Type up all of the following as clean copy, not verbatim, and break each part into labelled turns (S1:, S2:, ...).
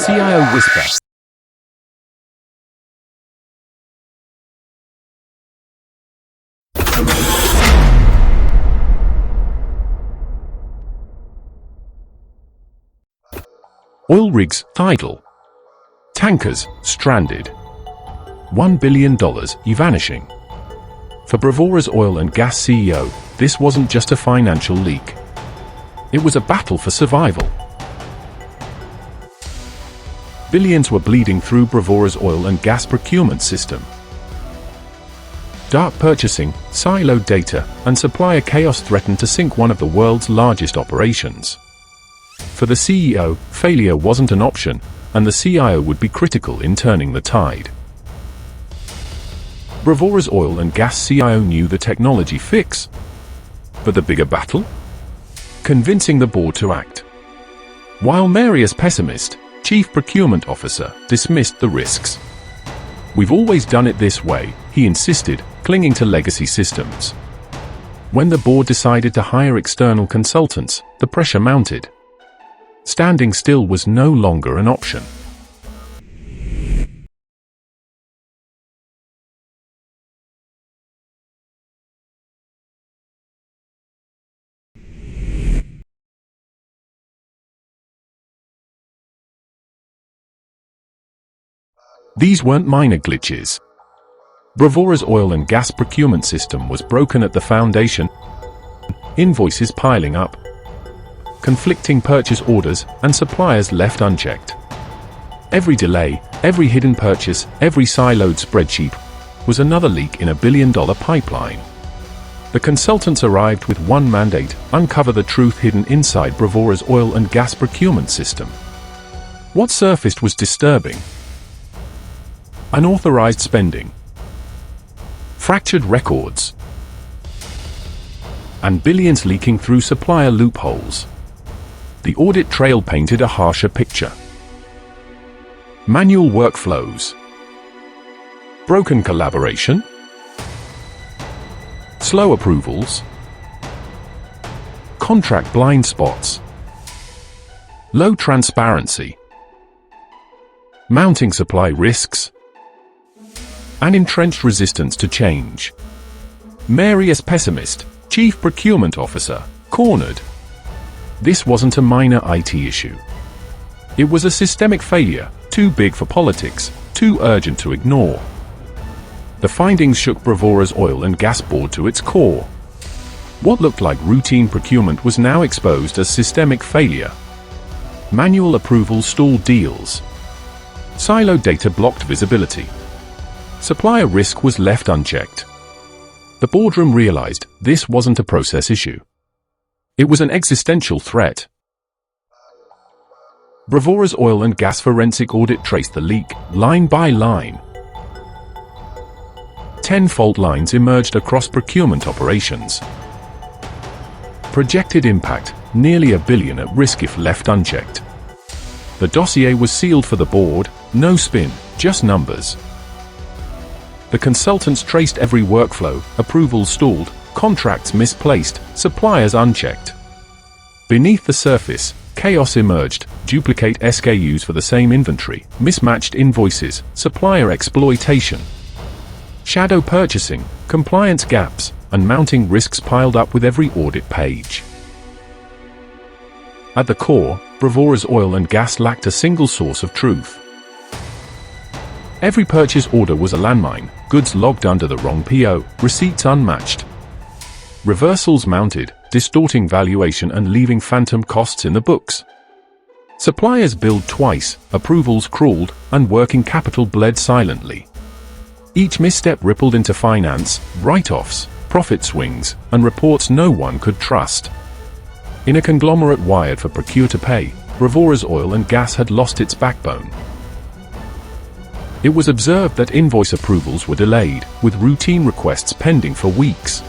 S1: CIO Whisper. Oil rigs idle. Tankers stranded. $1 billion vanishing. For Bravora's oil and gas CEO, this wasn't just a financial leak. It was a battle for survival. Billions were bleeding through Bravora's oil and gas procurement system. Dark purchasing, siloed data, and supplier chaos threatened to sink one of the world's largest operations. For the CEO, failure wasn't an option, and the CIO would be critical in turning the tide. Bravora's oil and gas CIO knew the technology fix. But the bigger battle? Convincing the board to act. While Marius, pessimist, Chief Procurement Officer, dismissed the risks. "We've always done it this way," he insisted, clinging to legacy systems. When the board decided to hire external consultants, the pressure mounted. Standing still was no longer an option. These weren't minor glitches. Bravora's oil and gas procurement system was broken at the foundation, invoices piling up, conflicting purchase orders, and suppliers left unchecked. Every delay, every hidden purchase, every siloed spreadsheet was another leak in a billion-dollar pipeline. The consultants arrived with one mandate: uncover the truth hidden inside Bravora's oil and gas procurement system. What surfaced was disturbing. Unauthorized spending, fractured records, and billions leaking through supplier loopholes. The audit trail painted a harsher picture. Manual workflows, broken collaboration, slow approvals, contract blind spots, low transparency, mounting supply risks, and entrenched resistance to change. Marius, pessimist, Chief Procurement Officer, cornered. This wasn't a minor IT issue. It was a systemic failure, too big for politics, too urgent to ignore. The findings shook Bravora's oil and gas board to its core. What looked like routine procurement was now exposed as systemic failure. Manual approvals stalled deals. Siloed data blocked visibility. Supplier risk was left unchecked. The boardroom realized this wasn't a process issue. It was an existential threat. Bravora's oil and gas forensic audit traced the leak, line by line. 10 fault lines emerged across procurement operations. Projected impact, nearly $1 billion at risk if left unchecked. The dossier was sealed for the board, no spin, just numbers. The consultants traced every workflow, approvals stalled, contracts misplaced, suppliers unchecked. Beneath the surface, chaos emerged: duplicate SKUs for the same inventory, mismatched invoices, supplier exploitation, shadow purchasing, compliance gaps, and mounting risks piled up with every audit page. At the core, Bravora's oil and gas lacked a single source of truth. Every purchase order was a landmine, goods logged under the wrong PO, receipts unmatched. Reversals mounted, distorting valuation and leaving phantom costs in the books. Suppliers billed twice, approvals crawled, and working capital bled silently. Each misstep rippled into finance, write-offs, profit swings, and reports no one could trust. In a conglomerate wired for procure to pay, Bravora's oil and gas had lost its backbone. It was observed that invoice approvals were delayed, with routine requests pending for weeks.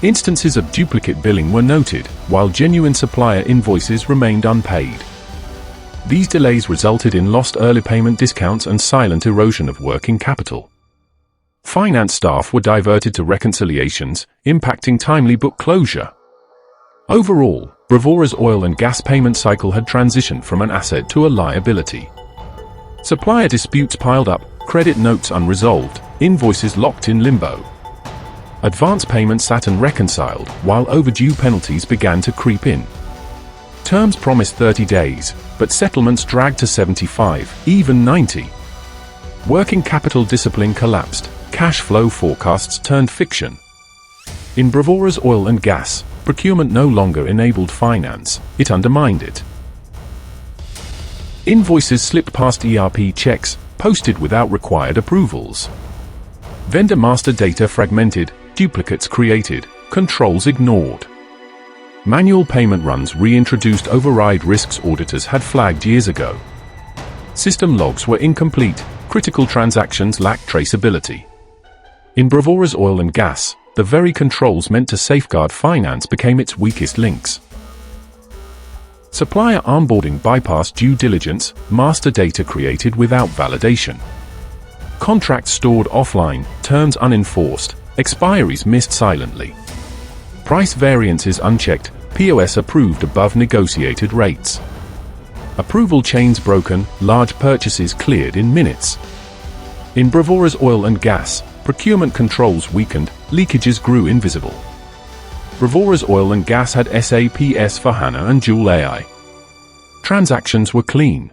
S1: Instances of duplicate billing were noted, while genuine supplier invoices remained unpaid. These delays resulted in lost early payment discounts and silent erosion of working capital. Finance staff were diverted to reconciliations, impacting timely book closure. Overall, Bravora's oil and gas payment cycle had transitioned from an asset to a liability. Supplier disputes piled up, credit notes unresolved, invoices locked in limbo. Advance payments sat unreconciled, while overdue penalties began to creep in. Terms promised 30 days, but settlements dragged to 75, even 90. Working capital discipline collapsed, cash flow forecasts turned fiction. In Bravora's oil and gas, procurement no longer enabled finance, it undermined it. Invoices slipped past ERP checks, posted without required approvals. Vendor master data fragmented, duplicates created, controls ignored. Manual payment runs reintroduced override risks auditors had flagged years ago. System logs were incomplete, critical transactions lacked traceability. In Bravora's oil and gas, the very controls meant to safeguard finance became its weakest links. Supplier onboarding bypassed due diligence, master data created without validation. Contracts stored offline, terms unenforced, expiries missed silently. Price variances unchecked, POS approved above negotiated rates. Approval chains broken, large purchases cleared in minutes. In Bravora's oil and gas, procurement controls weakened, leakages grew invisible. Bravora's oil and gas had SAP S/4HANA and Joule AI. Transactions were clean.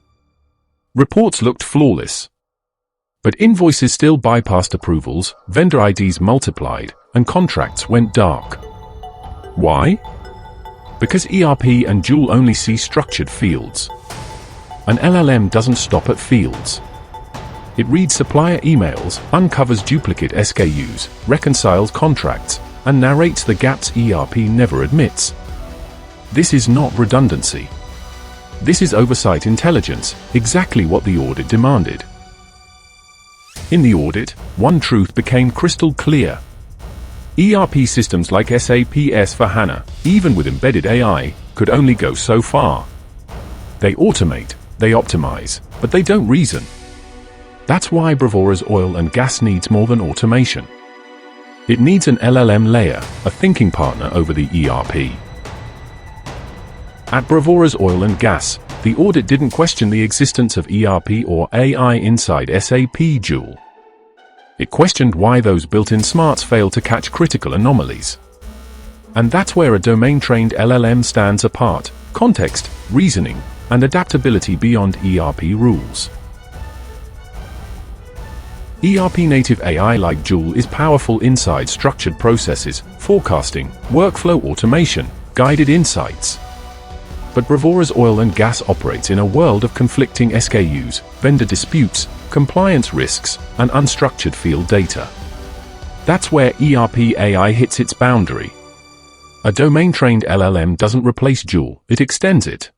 S1: Reports looked flawless. But invoices still bypassed approvals, vendor IDs multiplied, and contracts went dark. Why? Because ERP and Joule only see structured fields. An LLM doesn't stop at fields. It reads supplier emails, uncovers duplicate SKUs, reconciles contracts, and narrates the gaps ERP never admits. This is not redundancy. This is oversight intelligence, exactly what the audit demanded. In the audit, one truth became crystal clear. ERP systems like SAP S/4HANA, even with embedded AI, could only go so far. They automate, they optimize, but they don't reason. That's why Bravora's oil and gas needs more than automation. It needs an LLM layer, a thinking partner over the ERP. At Bravora's oil and gas, the audit didn't question the existence of ERP or AI inside SAP Joule. It questioned why those built-in smarts fail to catch critical anomalies. And that's where a domain-trained LLM stands apart: context, reasoning, and adaptability beyond ERP rules. ERP-native AI like Joule is powerful inside structured processes, forecasting, workflow automation, guided insights. But Bravora's oil and gas operates in a world of conflicting SKUs, vendor disputes, compliance risks, and unstructured field data. That's where ERP AI hits its boundary. A domain-trained LLM doesn't replace Joule, it extends it.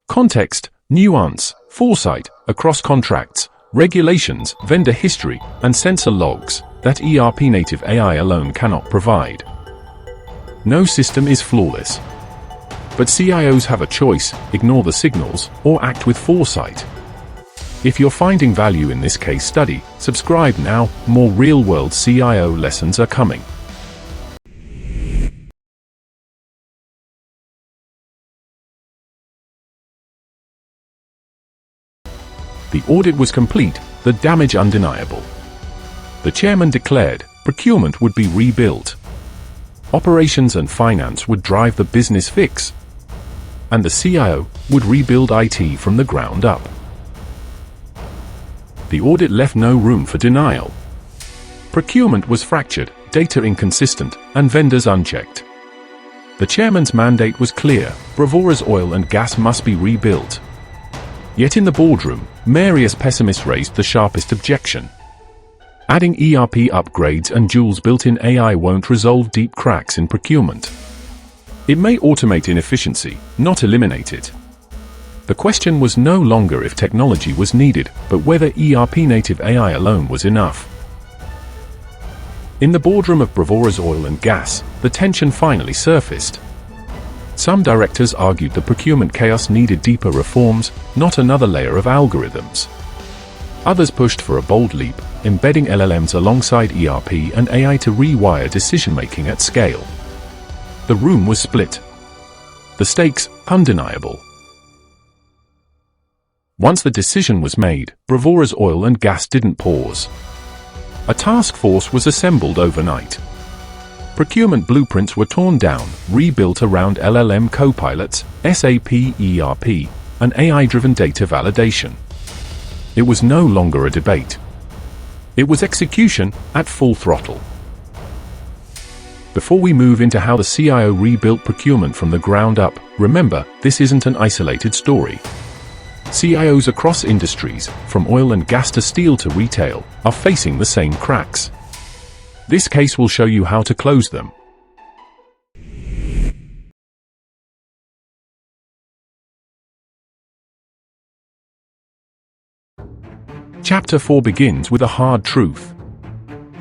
S1: Context, nuance, foresight, across contracts, regulations, vendor history, and sensor logs, that ERP-native AI alone cannot provide. No system is flawless. But CIOs have a choice: ignore the signals, or act with foresight. If you're finding value in this case study, subscribe now, more real-world CIO lessons are coming. The audit was complete, the damage undeniable. The chairman declared, procurement would be rebuilt. Operations and finance would drive the business fix. And the CIO would rebuild IT from the ground up. The audit left no room for denial. Procurement was fractured, data inconsistent, and vendors unchecked. The chairman's mandate was clear: Bravora's oil and gas must be rebuilt. Yet in the boardroom, Marius pessimist raised the sharpest objection. Adding ERP upgrades and Joule's built-in AI won't resolve deep cracks in procurement. It may automate inefficiency, not eliminate it. The question was no longer if technology was needed, but whether ERP-native AI alone was enough. In the boardroom of Bravora's oil and gas, the tension finally surfaced. Some directors argued the procurement chaos needed deeper reforms, not another layer of algorithms. Others pushed for a bold leap, embedding LLMs alongside ERP and AI to rewire decision-making at scale. The room was split. The stakes, undeniable. Once the decision was made, Bravora's oil and gas didn't pause. A task force was assembled overnight. Procurement blueprints were torn down, rebuilt around LLM copilots, SAP ERP, and AI-driven data validation. It was no longer a debate. It was execution at full throttle. Before we move into how the CIO rebuilt procurement from the ground up, remember, this isn't an isolated story. CIOs across industries, from oil and gas to steel to retail, are facing the same cracks. This case will show you how to close them. Chapter 4 begins with a hard truth.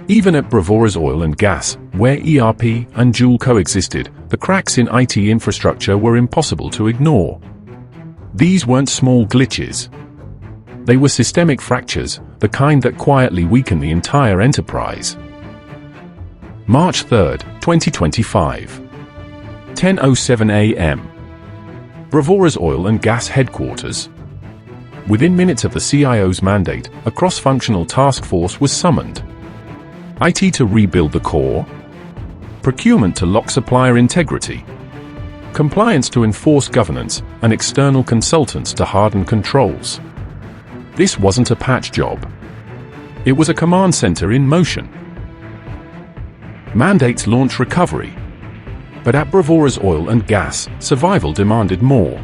S1: Even at Bravora's oil and gas, where ERP and Joule coexisted, the cracks in IT infrastructure were impossible to ignore. These weren't small glitches. They were systemic fractures, the kind that quietly weaken the entire enterprise. March 3, 2025. 10:07 a.m. Bravora's oil and gas headquarters. Within minutes of the CIO's mandate, a cross-functional task force was summoned. IT to rebuild the core, procurement to lock supplier integrity, compliance to enforce governance, and external consultants to harden controls. This wasn't a patch job. It was a command center in motion. Mandates launch recovery. But at Bravora's oil and gas, survival demanded more.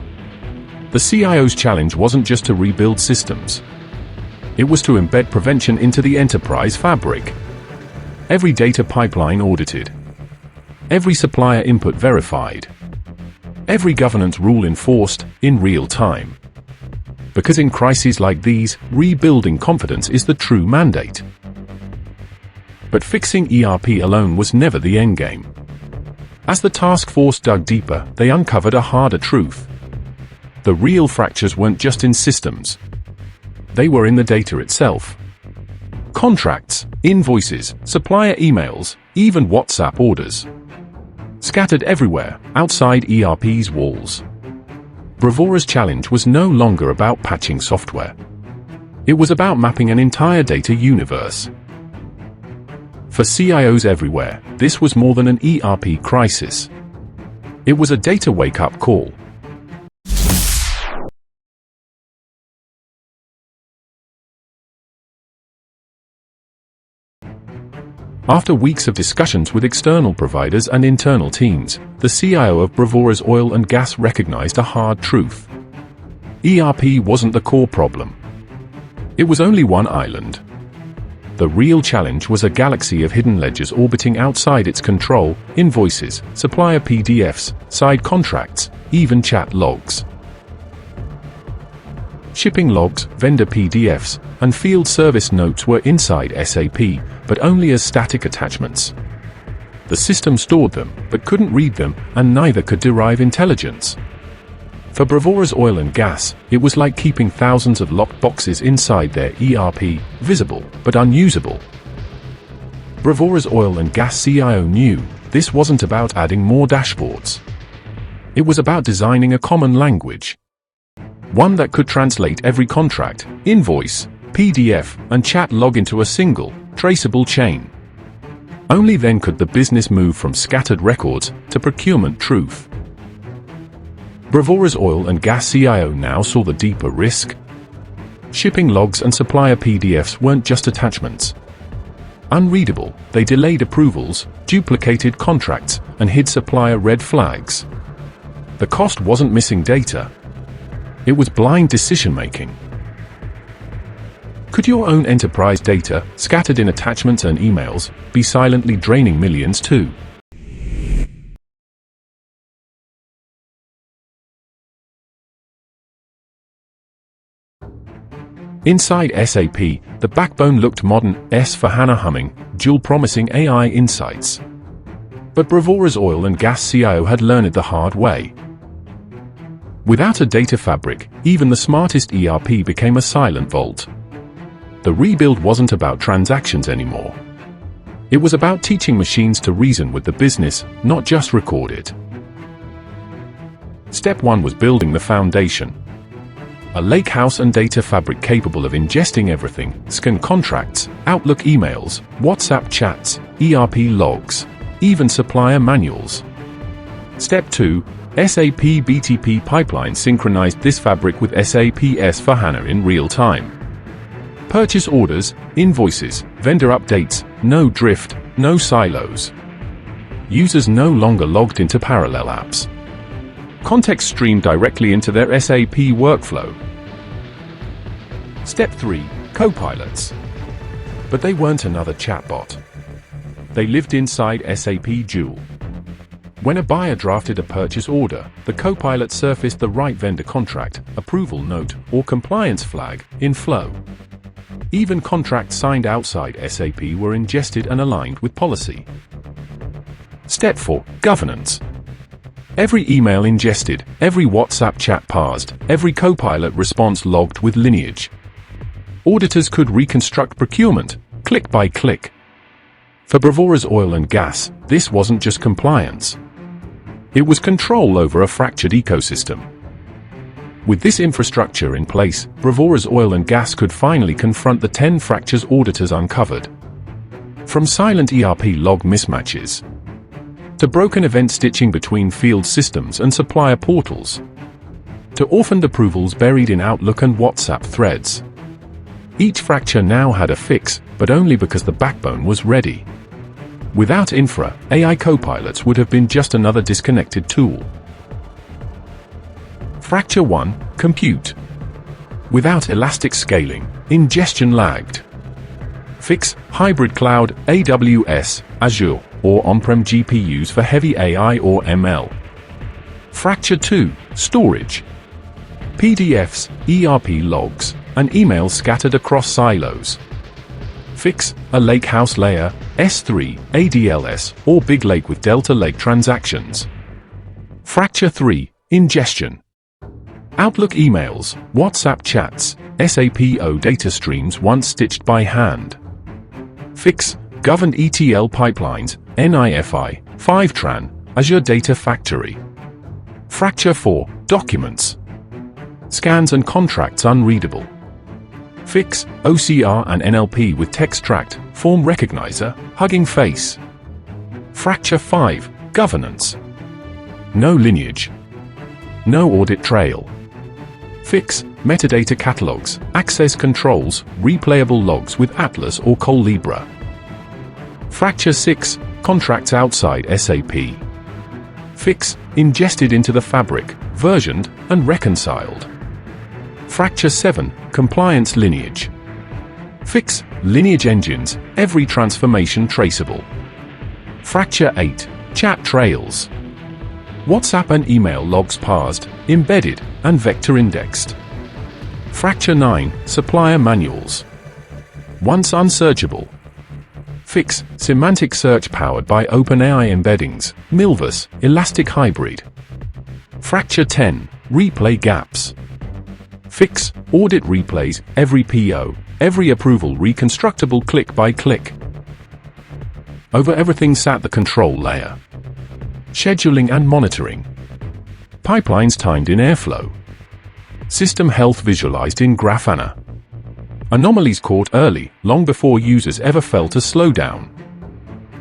S1: The CIO's challenge wasn't just to rebuild systems. It was to embed prevention into the enterprise fabric. Every data pipeline audited. Every supplier input verified. Every governance rule enforced in real time. Because in crises like these, rebuilding confidence is the true mandate. But fixing ERP alone was never the endgame. As the task force dug deeper, they uncovered a harder truth. The real fractures weren't just in systems. They were in the data itself. Contracts, invoices, supplier emails, even WhatsApp orders. Scattered everywhere, outside ERP's walls. Bravora's challenge was no longer about patching software. It was about mapping an entire data universe. For CIOs everywhere, this was more than an ERP crisis. It was a data wake-up call. After weeks of discussions with external providers and internal teams, the CIO of Bravora's oil and gas recognized a hard truth. ERP wasn't the core problem. It was only one island. The real challenge was a galaxy of hidden ledgers orbiting outside its control: invoices, supplier PDFs, side contracts, even chat logs. Shipping logs, vendor PDFs, and field service notes were inside SAP, but only as static attachments. The system stored them, but couldn't read them, and neither could derive intelligence. For Bravora's oil and gas, it was like keeping thousands of locked boxes inside their ERP, visible, but unusable. Bravora's oil and gas CIO knew this wasn't about adding more dashboards. It was about designing a common language. One that could translate every contract, invoice, PDF, and chat log into a single, traceable chain. Only then could the business move from scattered records to procurement truth. Bravora's oil and gas CIO now saw the deeper risk. Shipping logs and supplier PDFs weren't just attachments. Unreadable, they delayed approvals, duplicated contracts, and hid supplier red flags. The cost wasn't missing data. It was blind decision-making. Could your own enterprise data, scattered in attachments and emails, be silently draining millions too? Inside SAP, the backbone looked modern, S/4HANA humming, Joule promising AI insights. But Bravora's oil and gas CIO had learned the hard way. Without a data fabric, even the smartest ERP became a silent vault. The rebuild wasn't about transactions anymore. It was about teaching machines to reason with the business, not just record it. Step 1 was building the foundation. A lakehouse and data fabric capable of ingesting everything: scan contracts, Outlook emails, WhatsApp chats, ERP logs, even supplier manuals. Step 2. SAP BTP pipeline synchronized this fabric with SAP S/4HANA in real time. Purchase orders, invoices, vendor updates, no drift, no silos. Users no longer logged into parallel apps. Context streamed directly into their SAP workflow. Step 3. Copilots. But they weren't another chatbot. They lived inside SAP Joule. When a buyer drafted a purchase order, the copilot surfaced the right vendor contract, approval note, or compliance flag in Flow. Even contracts signed outside SAP were ingested and aligned with policy. Step 4. Governance. Every email ingested, every WhatsApp chat parsed, every copilot response logged with lineage. Auditors could reconstruct procurement, click by click. For Bravora's oil and gas, this wasn't just compliance. It was control over a fractured ecosystem. With this infrastructure in place, Bravora's oil and gas could finally confront the 10 fractures auditors uncovered. From silent ERP log mismatches to broken event stitching between field systems and supplier portals, to orphaned approvals buried in Outlook and WhatsApp threads. Each fracture now had a fix, but only because the backbone was ready. Without infra, AI copilots would have been just another disconnected tool. Fracture 1. Compute. Without elastic scaling, ingestion lagged. Fix: hybrid cloud, AWS, Azure, or on-prem GPUs for heavy AI or ML. Fracture 2. Storage. PDFs, ERP logs, and emails scattered across silos. Fix: a lakehouse layer, S3, ADLS, or Big Lake with Delta Lake transactions. Fracture 3. Ingestion. Outlook emails, WhatsApp chats, SAP data streams once stitched by hand. Fix: governed ETL pipelines, NIFI, Fivetran, Azure Data Factory. Fracture 4. Documents. Scans and contracts unreadable. Fix: OCR and NLP with TextTract, Form Recognizer, Hugging Face. Fracture 5. Governance. No lineage. No audit trail. Fix: metadata catalogs, access controls, replayable logs with Atlas or Colibra. Fracture 6. Contracts outside SAP. Fix: ingested into the fabric, versioned, and reconciled. Fracture 7. Compliance lineage. Fix: lineage engines, every transformation traceable. Fracture 8. Chat trails. WhatsApp and email logs parsed, embedded, and vector indexed. Fracture 9. Supplier manuals. Once unsearchable. Fix: semantic search powered by OpenAI embeddings, Milvus, Elastic Hybrid. Fracture 10. Replay gaps. Fix: audit replays, every PO, every approval reconstructible click by click. Over everything sat the control layer. Scheduling and monitoring. Pipelines timed in Airflow. System health visualized in Grafana. Anomalies caught early, long before users ever felt a slowdown.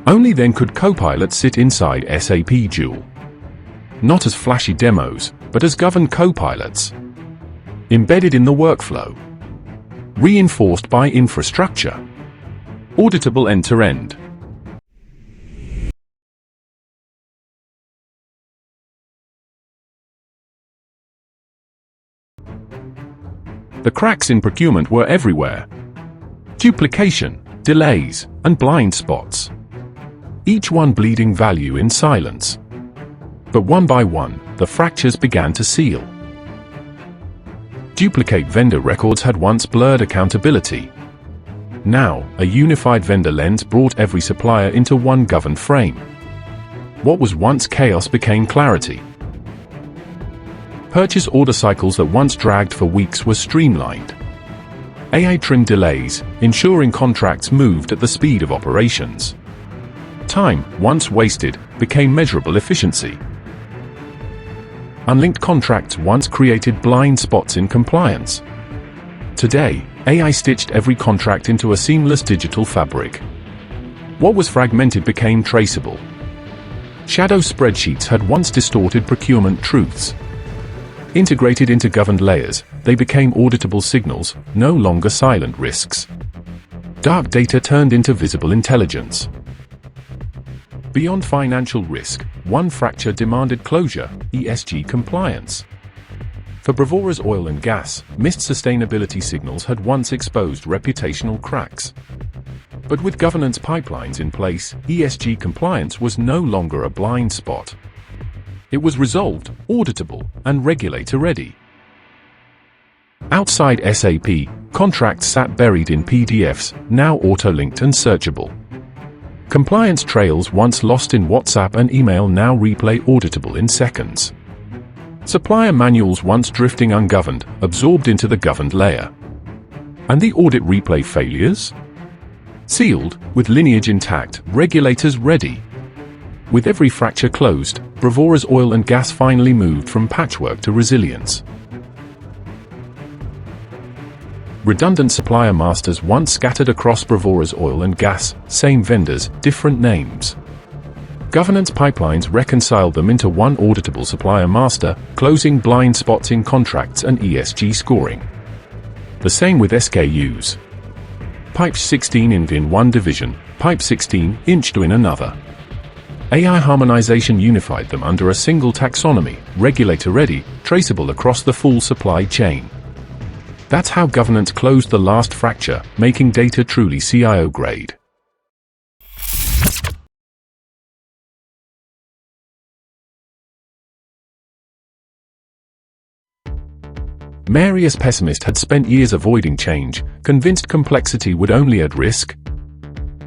S1: Only then could copilots sit inside SAP Joule. Not as flashy demos, but as governed copilots. Embedded in the workflow. Reinforced by infrastructure. Auditable end-to-end. The cracks in procurement were everywhere. Duplication, delays, and blind spots. Each one bleeding value in silence. But one by one, the fractures began to seal. Duplicate vendor records had once blurred accountability. Now, a unified vendor lens brought every supplier into one governed frame. What was once chaos became clarity. Purchase order cycles that once dragged for weeks were streamlined. AI trimmed delays, ensuring contracts moved at the speed of operations. Time, once wasted, became measurable efficiency. Unlinked contracts once created blind spots in compliance. Today, AI stitched every contract into a seamless digital fabric. What was fragmented became traceable. Shadow spreadsheets had once distorted procurement truths. Integrated into governed layers, they became auditable signals, no longer silent risks. Dark data turned into visible intelligence. Beyond financial risk, one fracture demanded closure: ESG compliance. For Bravora's oil and gas, missed sustainability signals had once exposed reputational cracks. But with governance pipelines in place, ESG compliance was no longer a blind spot. It was resolved, auditable, and regulator-ready. Outside SAP, contracts sat buried in PDFs, now auto-linked and searchable. Compliance trails once lost in WhatsApp and email now replay auditable in seconds. Supplier manuals once drifting ungoverned, absorbed into the governed layer. And the audit replay failures? Sealed, with lineage intact, regulators ready. With every fracture closed, Bravora's oil and gas finally moved from patchwork to resilience. Redundant supplier masters once scattered across Bravora's oil and gas, same vendors, different names. Governance pipelines reconciled them into one auditable supplier master, closing blind spots in contracts and ESG scoring. The same with SKUs. Pipes 16 in one division, Pipe 16 inched in another. AI harmonization unified them under a single taxonomy, regulator-ready, traceable across the full supply chain. That's how governance closed the last fracture, making data truly CIO grade. Marius pessimist had spent years avoiding change, convinced complexity would only add risk.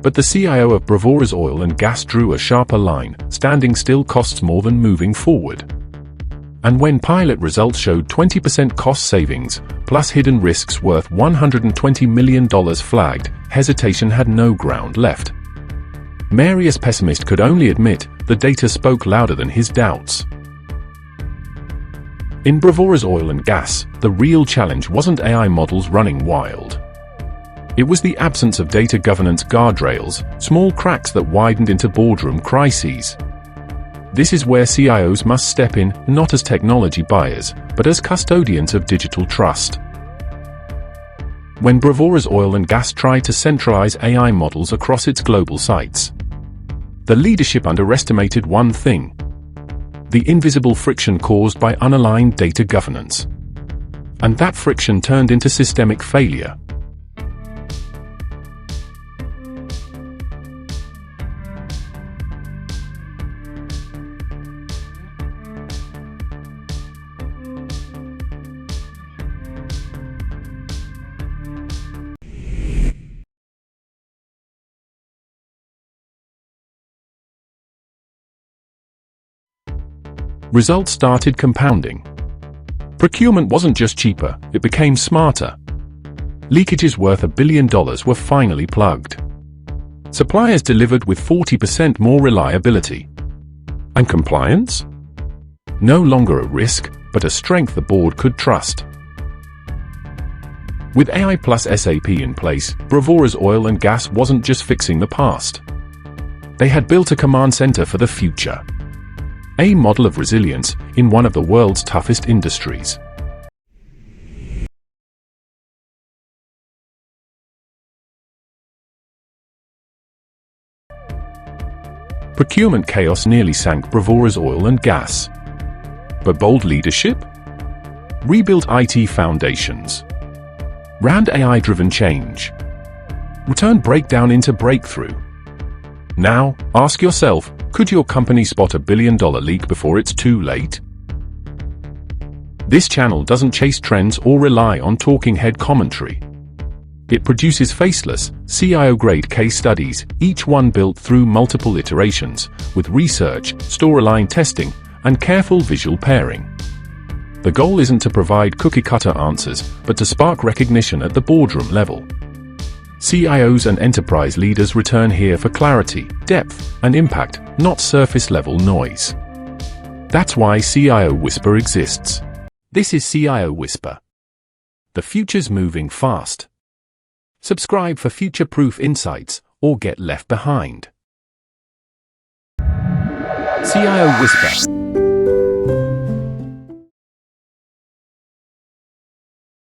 S1: But the CIO of Bravora's oil and gas drew a sharper line: standing still costs more than moving forward. And when pilot results showed 20% cost savings, plus hidden risks worth $120 million flagged, hesitation had no ground left. Marius pessimist could only admit the data spoke louder than his doubts. In Bravora's oil and gas, the real challenge wasn't AI models running wild. It was the absence of data governance guardrails, small cracks that widened into boardroom crises. This is where CIOs must step in, not as technology buyers, but as custodians of digital trust. When Bravora's oil and gas tried to centralize AI models across its global sites, the leadership underestimated one thing: the invisible friction caused by unaligned data governance. And that friction turned into systemic failure. Results started compounding. Procurement wasn't just cheaper, it became smarter. Leakages worth $1 billion were finally plugged. Suppliers delivered with 40% more reliability. And compliance? No longer a risk, but a strength the board could trust. With AI plus SAP in place, Bravora's oil and gas wasn't just fixing the past. They had built a command center for the future. A model of resilience in one of the world's toughest industries. Procurement chaos nearly sank Bravora's oil and gas. But bold leadership? Rebuilt IT foundations. Ran AI-driven change. Returned breakdown into breakthrough. Now, ask yourself, could your company spot $1 billion leak before it's too late? This channel doesn't chase trends or rely on talking head commentary. It produces faceless, CIO-grade case studies, each one built through multiple iterations, with research, store-aligned testing, and careful visual pairing. The goal isn't to provide cookie-cutter answers, but to spark recognition at the boardroom level. CIOs and enterprise leaders return here for clarity, depth, and impact, not surface-level noise. That's why CIO Whisper exists. This is CIO Whisper. The future's moving fast. Subscribe for future-proof insights or get left behind. CIO Whisper.